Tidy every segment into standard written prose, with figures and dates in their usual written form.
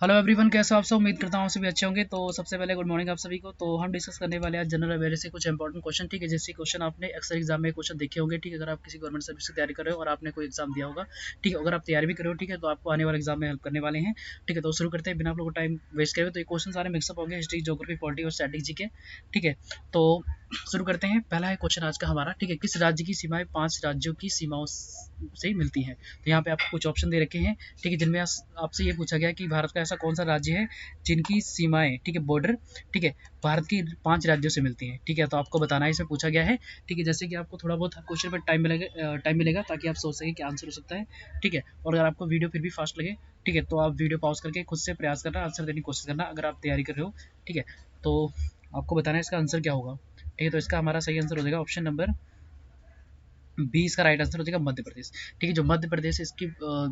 Hello everyone, कैसे हो आप सब। उम्मीद करता हूँ सभी अच्छे होंगे। तो सबसे पहले गुड मॉर्निंग आप सभी को। तो हम डिस्कस करने वाले हैं जनरल अवेयरनेस से कुछ इंपॉर्टेंट क्वेश्चन, ठीक है। जैसे क्वेश्चन आपने अक्सर एग्जाम में क्वेश्चन देखे होंगे, ठीक है। अगर आप किसी गवर्नमेंट सर्विस की तैयारी कर रहे हो और आपने कोई एग्जाम दिया होगा, ठीक है, अगर आप तैयारी भी कर रहे हो, ठीक है, तो आपको आने वाले एग्जाम में हेल्प करने वाले हैं, ठीक है। तो शुरू करते हैं बिना आप लोगों को टाइम वेस्ट करे। तो ये क्वेश्चन सारे मिक्सअप होंगे, हिस्ट्री, ज्योग्राफी, पॉलिटी और स्ट्रेटेजी के, ठीक है। तो शुरू करते हैं। पहला है क्वेश्चन आज का हमारा, ठीक है। किस राज्य की सीमाएं 5 राज्यों की सीमाओं से मिलती हैं? तो यहाँ पे आपको कुछ ऑप्शन दे रखे हैं, ठीक है, जिनमें आपसे ये पूछा गया कि भारत का ऐसा कौन सा राज्य है जिनकी सीमाएं, ठीक है, बॉर्डर, ठीक है, भारत के 5 राज्यों से मिलती हैं, ठीक है। तो आपको बताना है, इसमें पूछा गया है, ठीक है। जैसे कि आपको थोड़ा बहुत क्वेश्चन पर टाइम मिलेगा ताकि आप सोच सकें क्या आंसर हो सकता है, ठीक है। और अगर आपको वीडियो फिर भी फास्ट लगे, ठीक है, तो आप वीडियो पॉज करके खुद से प्रयास करना, आंसर देने की कोशिश करना अगर आप तैयारी कर रहे हो, ठीक है। तो आपको बताना है इसका आंसर क्या होगा, ठीक है। तो इसका हमारा सही आंसर हो जाएगा ऑप्शन नंबर बी। इसका राइट आंसर हो जाएगा मध्य प्रदेश, ठीक है। जो मध्य प्रदेश इसकी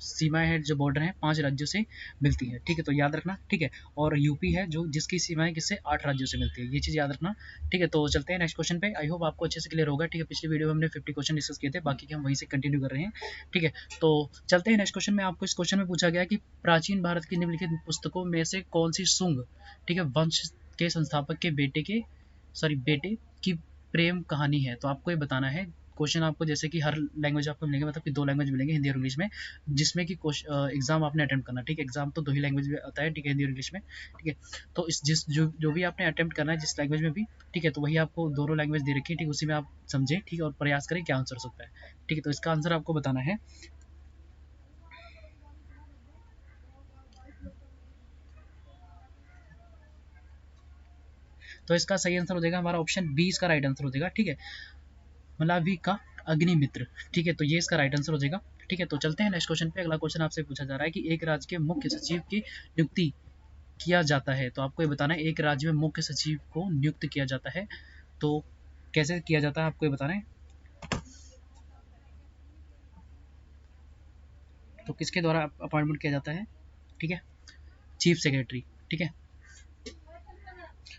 सीमाएं हैं, जो बॉर्डर है 5 राज्यों से मिलती है, ठीक है। तो याद रखना, ठीक है। और यूपी है जो जिसकी सीमाएं किससे 8 राज्यों से मिलती है, ये चीज़ याद रखना, ठीक है। तो चलते हैं नेक्स्ट क्वेश्चन पे। आई होप आपको अच्छे से क्लियर होगा, ठीक है। पिछली वीडियो में हमने 50 क्वेश्चन डिस्कस किए थे, बाकी के हम वहीं से कंटिन्यू कर रहे हैं, ठीक है। तो चलते हैं नेक्स्ट क्वेश्चन में। आपको इस क्वेश्चन में पूछा गया कि प्राचीन भारत की निम्नलिखित पुस्तकों में से कौन सी शुंग, ठीक है, वंश के संस्थापक के बेटे की प्रेम कहानी है? तो आपको ये बताना है। क्वेश्चन आपको जैसे कि हर लैंग्वेज आपको मिलेंगे, मतलब कि 2 लैंग्वेज मिलेंगे, हिंदी और इंग्लिश में, जिसमें कि एग्जाम आपने अटेम्प्ट करना, ठीक है। एग्जाम तो 2 ही लैंग्वेज में आता है, ठीक है, हिंदी और इंग्लिश में, ठीक है। तो इस जिस जो भी आपने अटेम्प्ट करना है जिस लैंग्वेज में भी, ठीक है, तो वही आपको दोनों लैंग्वेज दे रखी है, ठीक है, उसी में आप समझें, ठीक है, और प्रयास करें क्या आंसर हो सकता है, ठीक है। तो इसका आंसर आपको बताना है। तो इसका सही आंसर हो जाएगा हमारा ऑप्शन बी। इसका राइट आंसर हो जाएगा, ठीक है, मलावी का अग्निमित्र, ठीक है। तो ये इसका राइट आंसर हो जाएगा, ठीक है। तो चलते हैं नेक्स्ट क्वेश्चन पे। अगला क्वेश्चन आपसे पूछा जा रहा है कि एक राज्य के मुख्य सचिव की नियुक्ति किया जाता है? तो आपको ये बताना है, एक राज्य में मुख्य सचिव को नियुक्त किया जाता है, तो कैसे किया जाता है आपको ये बताना है। तो किसके द्वारा अपॉइंटमेंट किया जाता है, ठीक है, चीफ सेक्रेटरी, ठीक है।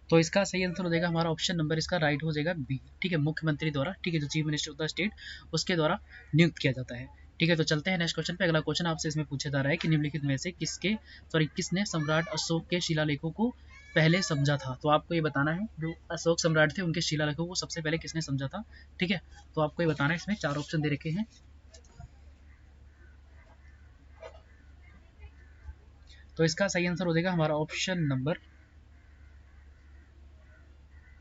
तो इसका सही आंसर हो जाएगा हमारा ऑप्शन नंबर, इसका राइट हो जाएगा बी, ठीक है, मुख्यमंत्री द्वारा, ठीक है, जो chief minister of the state उसके द्वारा नियुक्त किया जाता है, ठीक है। तो चलते हैं नेक्स्ट क्वेश्चन पे। अगला क्वेश्चन आपसे इसमें पूछा जा रहा है कि निम्नलिखित में से किसने सम्राट अशोक के शिलालेखों को पहले समझा था? तो आपको ये बताना है, जो अशोक सम्राट थे उनके शिलालेखों को सबसे पहले किसने समझा था, ठीक है। तो आपको ये बताना है, इसमें 4 ऑप्शन दे रखे हैं। तो इसका सही आंसर हो जाएगा हमारा ऑप्शन नंबर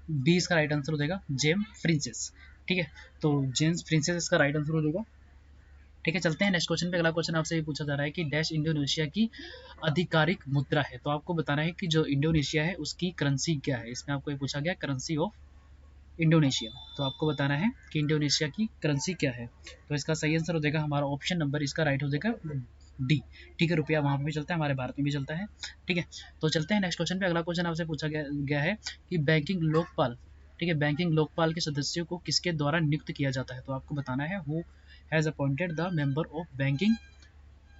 बी। इसका राइट आंसर हो जाएगा जेम्स फ्रिंसेस, ठीक है। तो जेम्स फ्रिंसेस इसका राइट आंसर हो जाएगा, ठीक है। चलते हैं नेक्स्ट क्वेश्चन पे। अगला क्वेश्चन आपसे ये पूछा जा रहा है कि डैश इंडोनेशिया की आधिकारिक मुद्रा है? तो आपको बताना है कि जो इंडोनेशिया है उसकी करेंसी क्या है। इसमें आपको ये पूछा गया करेंसी ऑफ इंडोनेशिया, तो आपको बताना है कि इंडोनेशिया की करेंसी क्या है। तो इसका सही आंसर हो जाएगा हमारा ऑप्शन नंबर, इसका राइट हो जाएगा डी, ठीक है। रुपया वहाँ पे भी चलता है, हमारे भारत में भी चलता है, ठीक है। तो चलते हैं नेक्स्ट क्वेश्चन पे। अगला क्वेश्चन आपसे पूछा गया है कि बैंकिंग लोकपाल, ठीक है, बैंकिंग लोकपाल के सदस्यों को किसके द्वारा नियुक्त किया जाता है? तो आपको बताना है who has appointed the member of banking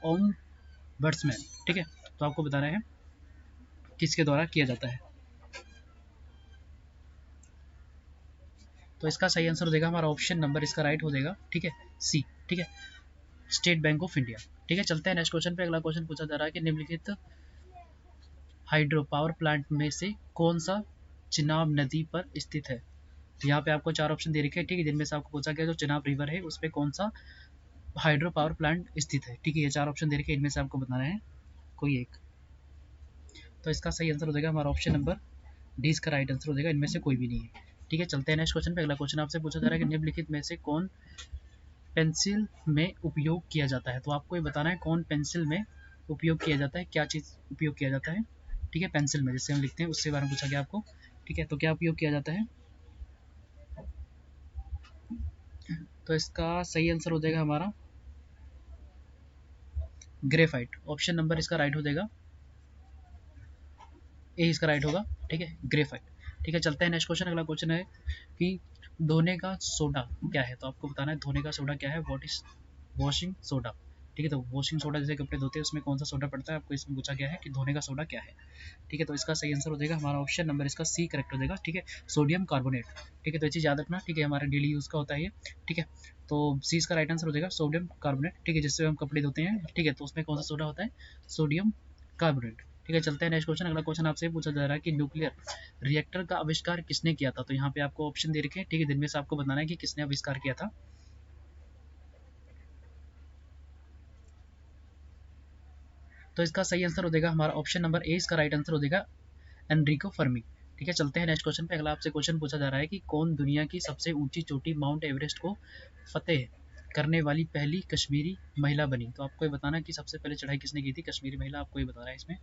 ombudsman, ठीक है। तो आपको बताना है किसके द्वारा किया जाता है। तो इसका सही आंसर हो जाएगा हमारा ऑप्शन नंबर, इसका राइट हो जाएगा, ठीक है, सी, ठीक है, स्टेट बैंक ऑफ इंडिया, ठीक है। चलते हैं नेक्स्ट क्वेश्चन पे। अगला क्वेश्चन पूछा जा रहा है कि निम्नलिखित हाइड्रो पावर प्लांट में से कौन सा चिनाब नदी पर स्थित है? तो यहाँ पे आपको 4 ऑप्शन दे रखे हैं, ठीक है, जिनमें से आपको पूछा गया जो चिनाब रिवर है उस पर कौन सा हाइड्रो पावर प्लांट स्थित है, ठीक है। ये 4 ऑप्शन दे रखे हैं, इनमें से आपको बताना है कोई एक। तो इसका सही आंसर हो जाएगा हमारा ऑप्शन नंबर डी। इसका राइट आंसर हो जाएगा इनमें से कोई भी नहीं है, ठीक है। चलते हैं नेक्स्ट क्वेश्चन पे। अगला क्वेश्चन आपसे पूछा जा रहा है कि निम्नलिखित में से कौन पेंसिल में उपयोग किया जाता है? तो आपको ये बताना है कौन पेंसिल में उपयोग किया जाता है, क्या चीज़ उपयोग किया जाता है, ठीक है, पेंसिल में जिससे हम लिखते हैं उसके बारे में पूछा गया आपको, ठीक है। तो क्या उपयोग किया जाता है? तो इसका सही आंसर हो जाएगा हमारा ग्रेफाइट, ऑप्शन नंबर इसका राइट हो जाएगा ए, इसका राइट होगा, ठीक है, ग्रेफाइट, ठीक है। चलते हैं नेक्स्ट क्वेश्चन। अगला क्वेश्चन है कि धोने का सोडा क्या है? तो आपको बताना है धोने का सोडा क्या है, व्हाट इज वॉशिंग सोडा, ठीक है। तो वॉशिंग सोडा जैसे कपड़े धोते हैं उसमें कौन सा सोडा पड़ता है, आपको इसमें पूछा गया है कि धोने का सोडा क्या है, ठीक है। तो इसका सही आंसर हो जाएगा हमारा ऑप्शन नंबर, इसका सी करेक्ट हो जाएगा, ठीक है, सोडियम कार्बोनेट, ठीक है। तो ये चीज़ याद रखना, ठीक है, हमारे डेली यूज़ का होता है ये, ठीक है। तो सी इसका राइट आंसर हो जाएगा सोडियम कार्बोनेट, ठीक है, जिससे हम कपड़े धोते हैं, ठीक है। तो उसमें कौन सा सोडा होता है, सोडियम कार्बोनेट, ठीक है, चलते हैं नेक्स्ट क्वेश्चन। अगला क्वेश्चन आपसे पूछा जा रहा है कि न्यूक्लियर रिएक्टर का आविष्कार किसने किया था। तो यहाँ पे आपको ऑप्शन दे रखे हैं, ठीक है, जिनमें से आपको बताना है कि किसने आविष्कार किया था। तो इसका सही आंसर हो जाएगा हमारा ऑप्शन नंबर ए, इसका राइट आंसर हो जाएगा एनरिको फर्मी। ठीक है, चलते हैं नेक्स्ट क्वेश्चन पे। अगला आपसे क्वेश्चन पूछा जा रहा है कि कौन दुनिया की सबसे ऊंची चोटी माउंट एवरेस्ट को फतेह करने वाली पहली कश्मीरी महिला बनी। तो आपको ये बताना है कि सबसे पहले चढ़ाई किसने की थी, कश्मीरी महिला, आपको ये बताना है इसमें।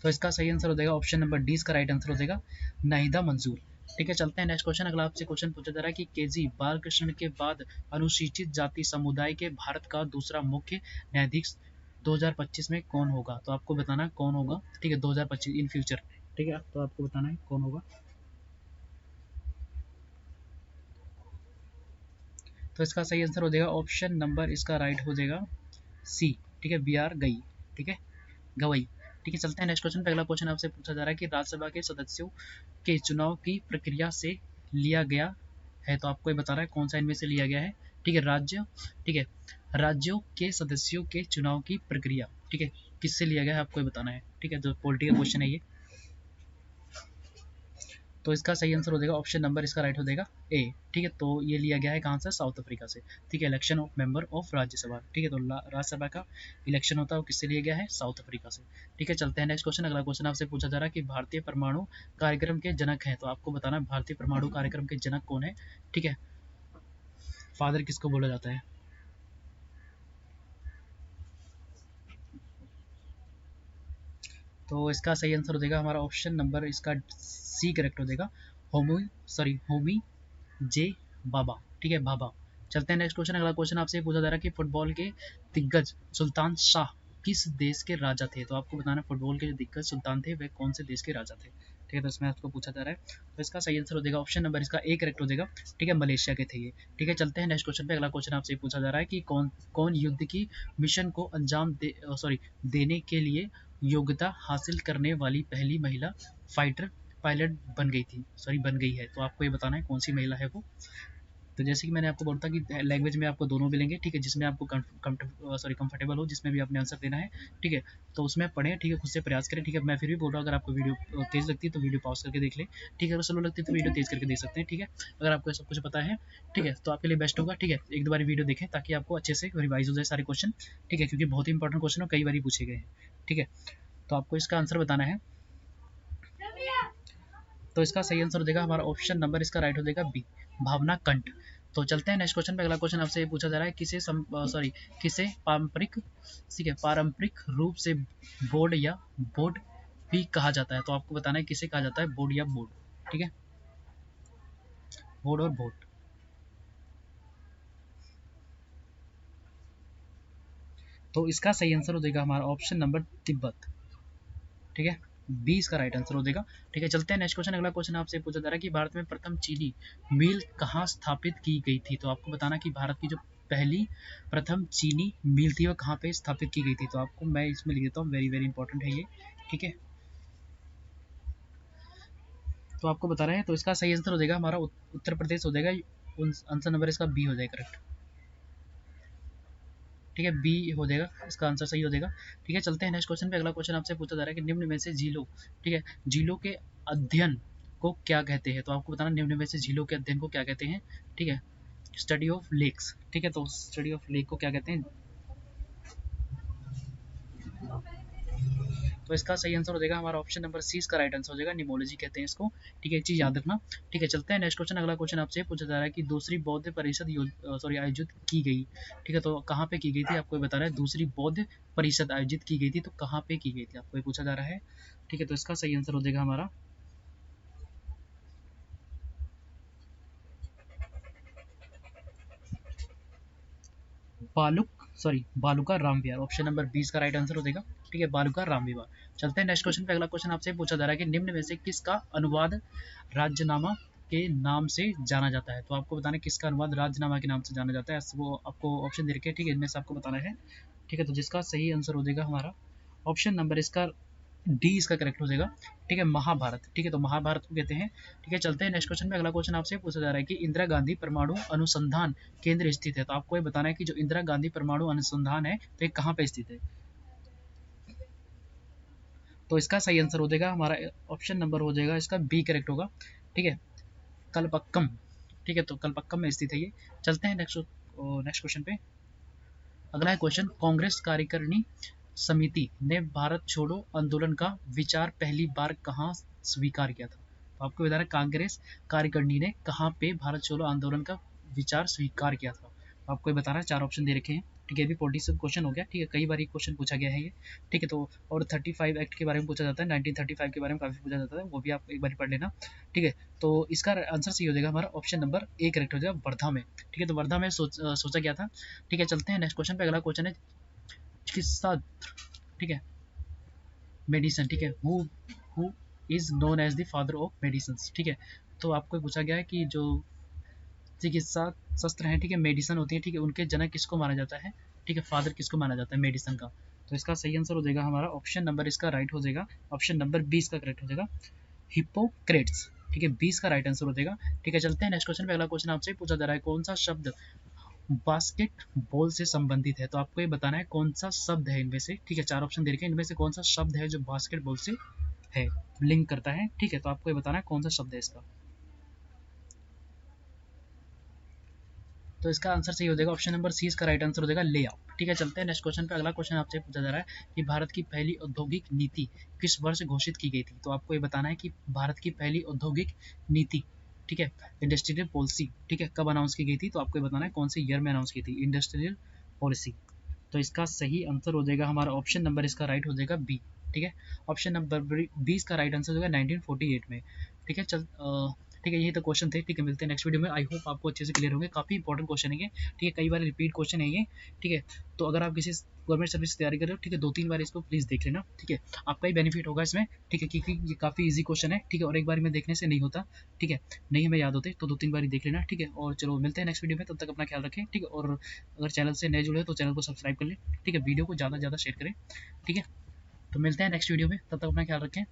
तो इसका सही आंसर हो जाएगा ऑप्शन नंबर डी, इसका राइट आंसर हो जाएगा नाहिदा मंजूर। ठीक है, चलते हैं नेक्स्ट क्वेश्चन। अगला आपसे क्वेश्चन पूछा जा रहा है कि केजी बालकृष्ण के बाद अनुसूचित जाति समुदाय के भारत का दूसरा मुख्य न्यायाधीश 2025 में कौन होगा। तो आपको बताना है कौन होगा। ठीक है, 2025 इन फ्यूचर। ठीक है, तो आपको बताना है कौन होगा। तो इसका सही आंसर हो जाएगा ऑप्शन नंबर, इसका राइट हो जाएगा सी। ठीक है, बी आर गई। ठीक है, गवई। ठीक है, चलते हैं नेक्स्ट क्वेश्चन पे। अगला क्वेश्चन आपसे पूछा जा रहा है कि राज्यसभा के सदस्यों के चुनाव की प्रक्रिया से लिया गया है। तो आपको ये बताना है कौन सा इनमें से लिया गया है। ठीक है, ठीक है, राज्यों के सदस्यों के चुनाव की प्रक्रिया, ठीक है, किससे लिया गया है आपको ये बताना है। ठीक है, तो पॉलिटिकल क्वेश्चन है ये। तो इसका सही आंसर हो जाएगा ऑप्शन नंबर, इसका राइट हो जाएगा ए। ठीक है, तो ये लिया गया है कहाँ से, साउथ अफ्रीका से। ठीक है, election of member of Rajya Sabha. ठीक है, तो राज्यसभा का इलेक्शन होता है वो किससे लिया गया है, साउथ अफ्रीका से। ठीक है, चलते हैं नेक्स्ट क्वेश्चन। अगला क्वेश्चन आपसे पूछा जा रहा है कि भारतीय परमाणु कार्यक्रम के जनक हैं। तो आपको बताना है भारतीय परमाणु कार्यक्रम के जनक कौन है। ठीक है, फादर किसको बोला जाता है। तो इसका सही आंसर हो जाएगा हमारा ऑप्शन नंबर, इसका सी करेक्ट हो जाएगा, होमी जे बाबा। ठीक है, बाबा। चलते हैं नेक्स्ट क्वेश्चन। अगला क्वेश्चन आपसे पूछा जा रहा है कि फुटबॉल के दिग्गज सुल्तान शाह किस देश के राजा थे। तो आपको बताना फुटबॉल के जो दिग्गज सुल्तान थे वे कौन से देश के राजा थे। ठीक है, तो इसमें आपको पूछा जा रहा है। तो इसका सही आंसर हो जाएगा ऑप्शन नंबर, इसका ए करेक्ट हो जाएगा। ठीक है, मलेशिया के थे ये। ठीक है, चलते हैं नेक्स्ट क्वेश्चन पे। अगला क्वेश्चन आपसे पूछा जा रहा है कि कौन कौन युद्ध की मिशन को अंजाम देने के लिए योग्यता हासिल करने वाली पहली महिला फाइटर पायलट बन गई है। तो आपको ये बताना है कौन सी महिला है वो। तो जैसे कि मैंने आपको बोला था कि लैंग्वेज में आपको दोनों मिलेंगे। ठीक है, जिसमें आपको कंफर्टेबल हो, जिसमें भी आपने आंसर देना है। ठीक है, तो उसमें पढ़ें। ठीक है, खुद से प्रयास करें। ठीक है, मैं फिर भी बोल रहा हूँ अगर आपको वीडियो तेज लगती है तो वीडियो पॉज करके देख लें। ठीक है, अगर स्लो लगती है तो वीडियो तेज करके देख सकते हैं। ठीक है, अगर आपको सब कुछ पता है, ठीक है, तो आपके लिए बेस्ट होगा। ठीक है, एक दो बार वीडियो देखें ताकि आपको अच्छे से रिवाइज हो जाए सारे क्वेश्चन। ठीक है, क्योंकि बहुत ही इंपॉर्टेंट क्वेश्चन है, कई बार पूछे गए हैं। ठीक है, तो आपको इसका आंसर बताना है। तो इसका सही आंसर हो जाएगा हमारा ऑप्शन नंबर, इसका राइट हो जाएगा बी, भावना कंठ। तो चलते हैं नेक्स्ट क्वेश्चन पे। अगला क्वेश्चन आपसे पूछा जा रहा है किसे पारंपरिक, ठीक है, पारंपरिक रूप से बोर्ड या बोर्ड भी कहा जाता है। तो आपको बताना है किसे कहा जाता है, बोर्ड या बोर्ड। ठीक है, बोर्ड और बोर्ड। तो इसका सही आंसर हो जाएगा हमारा ऑप्शन नंबर तिब्बत। ठीक है, 20 का राइट आंसर हो जाएगा। ठीक है, चलते हैं नेक्स्ट क्वेश्चन। अगला क्वेश्चन आपसे पूछा जा रहा है कि भारत में प्रथम चीनी मिल कहाँ स्थापित की गई थी। तो आपको बताना कि भारत की जो पहली प्रथम चीनी मिल थी वो कहाँ पे स्थापित की गई थी। तो आपको मैं इसमें लिख देता हूँ, वेरी वेरी इंपॉर्टेंट है ये। ठीक है, तो आपको बताना है। तो इसका सही आंसर हो जाएगा हमारा उत्तर प्रदेश हो जाएगा। आंसर नंबर इसका बी हो जाएगा करेक्ट। ठीक है, बी हो जाएगा, इसका आंसर सही हो जाएगा। ठीक है, चलते हैं नेक्स्ट क्वेश्चन पे। अगला क्वेश्चन आपसे पूछा जा रहा है कि निम्न में से झीलों, ठीक है, झीलों के अध्ययन को क्या कहते हैं। तो आपको बताना निम्न में से झीलों के अध्ययन को क्या कहते हैं। ठीक है, स्टडी ऑफ लेक्स। ठीक है, तो स्टडी ऑफ लेक को क्या कहते हैं। तो इसका सही आंसर हो जाएगा हमारा ऑप्शन नंबर सी, इसका राइट आंसर हो जाएगा निमोलॉजी कहते हैं इसको। ठीक है, एक चीज याद रखना। ठीक है, चलते हैं नेक्स्ट क्वेश्चन। अगला क्वेश्चन आपसे पूछा जा रहा है कि दूसरी बौद्ध परिषद आयोजित की गई। ठीक है, तो कहाँ पे की गई थी आपको बता रहा है, दूसरी बौद्ध परिषद आयोजित की गई थी तो कहाँ पे की गई थी आपको पूछा जा रहा है। ठीक है, तो इसका सही आंसर हो जाएगा हमारा बालूका राम विहार। ऑप्शन नंबर 20 का राइट आंसर हो जाएगा। ठीक है, बालूका राम विहार। चलते हैं नेक्स्ट क्वेश्चन पे। अगला क्वेश्चन आपसे पूछा जा रहा है कि निम्न में से किसका अनुवाद राज्यनामा के नाम से जाना जाता है। तो आपको बताना है किसका अनुवाद राज्यनामा के नाम से जाना जाता है। वो आपको ऑप्शन दे रखे हैं। ठीक है, इनमें से आपको बताना है। ठीक है, तो जिसका सही आंसर हो जाएगा हमारा ऑप्शन नंबर, इसका डी इसका करेक्ट हो जाएगा। ठीक है, महाभारत। ठीक है, तो महाभारत को कहते हैं। ठीक है, चलते हैं नेक्स्ट क्वेश्चन पे। अगला क्वेश्चन आपसे पूछा जा रहा है कि इंदिरा गांधी परमाणु अनुसंधान केंद्र स्थित है। तो आपको ये बताना है कि जो इंदिरा गांधी परमाणु अनुसंधान है तो ये कहाँ पे स्थित है। तो इसका सही आंसर हो जाएगा हमारा ऑप्शन नंबर हो जाएगा इसका बी करेक्ट होगा। ठीक है, कलपक्कम। ठीक है, तो कलपक्कम में स्थित है ये। चलते हैं नेक्स्ट नेक्स्ट क्वेश्चन पे। अगला है क्वेश्चन, कांग्रेस कार्यकारिणी समिति ने भारत छोड़ो आंदोलन का विचार पहली बार कहाँ स्वीकार किया था। तो आपको बता रहा है कांग्रेस कार्यकारिणी ने कहाँ पे भारत छोड़ो आंदोलन का विचार स्वीकार किया था। तो आपको ये बताना है, 4 ऑप्शन दे रखे हैं। ठीक है, अभी 40 क्वेश्चन हो गया। ठीक है, कई बार ये क्वेश्चन पूछा गया है ये। ठीक है, तो और 35 एक्ट के बारे में पूछा जाता है, 1935 के बारे में काफी पूछा जाता है, वो भी आप एक बार पढ़ लेना। ठीक है, तो इसका आंसर सही हो जाएगा हमारा ऑप्शन नंबर ए करेक्ट हो जाएगा, वर्धा में। ठीक है, तो वर्धा में सोचा गया था। ठीक है, चलते हैं नेक्स्ट क्वेश्चन पे। अगला क्वेश्चन है चिकित्सा। ठीक है, मेडिसिन। ठीक है, who is known as the father of medicine. ठीक है, तो आपको पूछा गया है कि जो चिकित्सा शस्त्र हैं, ठीक है, मेडिसिन होती है, ठीक है, उनके जनक किसको माना जाता है। ठीक है, फादर किसको माना जाता है मेडिसिन का। तो इसका सही आंसर हो जाएगा हमारा ऑप्शन नंबर इसका राइट हो जाएगा, ऑप्शन नंबर 20 का करेक्ट हो जाएगा, हिप्पोक्रेट्स। ठीक है, 20 का राइट आंसर हो जाएगा। ठीक है, चलते हैं नेक्स्ट क्वेश्चन पे। अगला क्वेश्चन आपसे पूछा जा रहा है कौन सा शब्द बास्केटबॉल से संबंधित है। तो आपको ये बताना है कौन सा शब्द है इनमें से। ठीक है, 4 ऑप्शन दे रखे हैं, इनमें से कौन सा शब्द है जो बास्केटबॉल से है, लिंक करता है। ठीक है, तो आपको ये बताना है कौन सा शब्द है इसका। तो इसका आंसर सही हो जाएगा, ऑप्शन नंबर सी इसका राइट आंसर हो जाएगा, लेआउट। ठीक है, चलते हैं नेक्स्ट क्वेश्चन पे। अगला क्वेश्चन आपसे पूछा जा रहा है कि भारत की पहली औद्योगिक नीति किस वर्ष घोषित की गई थी। तो आपको ये बताना है कि भारत की पहली औद्योगिक नीति, ठीक है, इंडस्ट्रियल पॉलिसी, ठीक है, कब अनाउंस की गई थी। तो आपको ये बताना है कौन से ईयर में अनाउंस की थी इंडस्ट्रियल पॉलिसी। तो इसका सही आंसर हो जाएगा हमारा ऑप्शन नंबर इसका राइट हो जाएगा बी। ठीक है, ऑप्शन नंबर 20 का राइट आंसर होगा 1948 में। ठीक है, ठीक है, यही तो क्वेश्चन थे। ठीक है, मिलते हैं नेक्स्ट वीडियो में। आई होप आपको अच्छे से क्लियर होंगे, काफी इंपॉर्टेंट क्वेश्चन है ये। ठीक है, कई बार रिपीट क्वेश्चन है ये। ठीक है, तो अगर आप किसी गवर्नमेंट सर्विस की तैयारी कर रहे हो, ठीक है, 2-3 बार इसको प्लीज देख लेना। ठीक है, आपका ही बेनिफिट होगा इसमें। ठीक है, क्योंकि ये काफी ईजी क्वेश्चन है। ठीक है, और एक बार में देखने से नहीं होता। ठीक है, नहीं हमें याद होते तो 2-3 बार देख लेना। ठीक है, और चलो मिलते हैं नेक्स्ट वीडियो में, तब तक अपना ख्याल रखें। ठीक है, और अगर चैनल से नए जुड़े तो चैनल को सब्सक्राइब कर लें। ठीक है, वीडियो को ज़्यादा से ज़्यादा शेयर करें। ठीक है, तो मिलते हैं नेक्स्ट वीडियो में, तब तक अपना ख्याल रखें।